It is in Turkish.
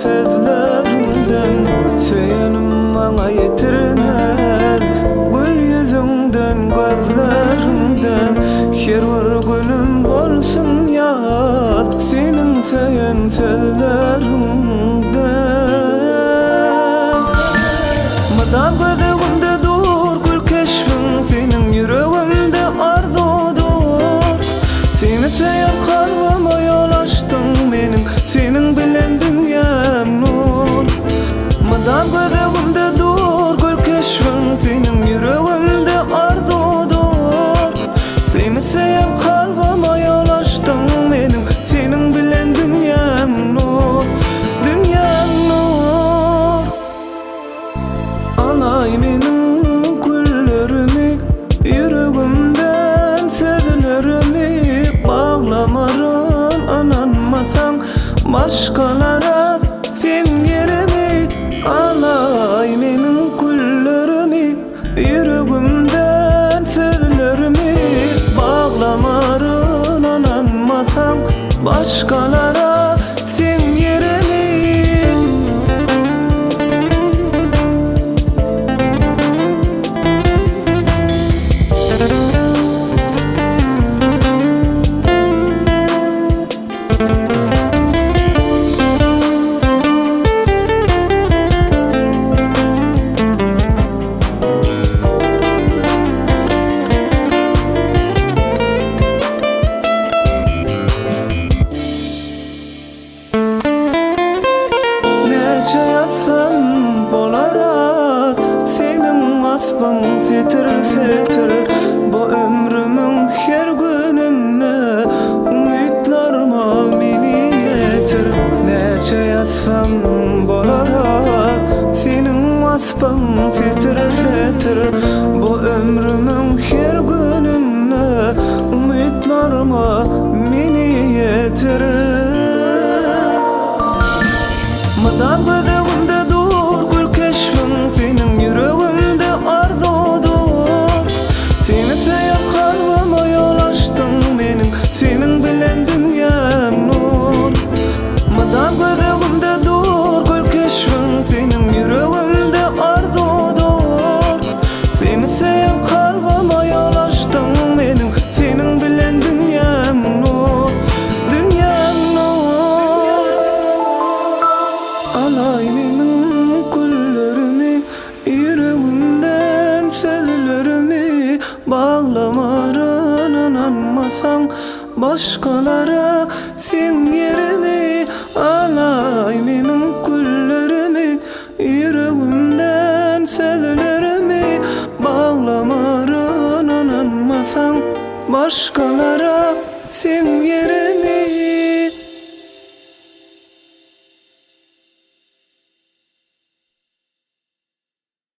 sözlerinden söylenim bana yetirmez. Gül yüzünden, gözlerinden her bir günüm bolsun yad senin söyleyen sözlerinden. Madam gözümde dur gül keşfin, senin yüreğimde arzudur. Seni söyleyen kalbime yol açtın benim, senin bilen dünyam nur. Madam gözümde dur gül keşfin, senin yüreğimde arzudur. Seni söyleyen kalbime yol açtın benim, senin bilen dünyam nur. Dünyam nur. Alay benim güllerimi, yüreğimden sözlerimi. Bağlamarın ananmasan başkalara sen yerimi. Alay benim güllerimi, yüreğimden sözlerimi. Bağlamarın ananmasan başkalara sen yerimi. Neçe yatsam bolarat senin asbın setir setir. Bu ömrümün her gününde umutlarıma meni yetir. Neçe yatsam bolarat senin asbın setir setir. Bu ömrümün her gününde umutlarıma meni yetir. Madam gözümde dur gül keşfin, senin yüreğimde arzudur. Seni söyleyen kalbime yol açtın benim, senin bilen dünyam nur. Madam gözümde dur gül keşfin, senin yüreğimde arzudur. Seni söyleyen kalbime yol açtın benim, senin bilen dünyam nur. Dünyam nur. Alay benim güllerimi, yüreğimden sözlerimi. Bağlamarın ananmasan başkalara sen yerini. Alay benim güllerimi, yüreğimden sözlerimi. Bağlamarın ananmasan başkalara sen yerini.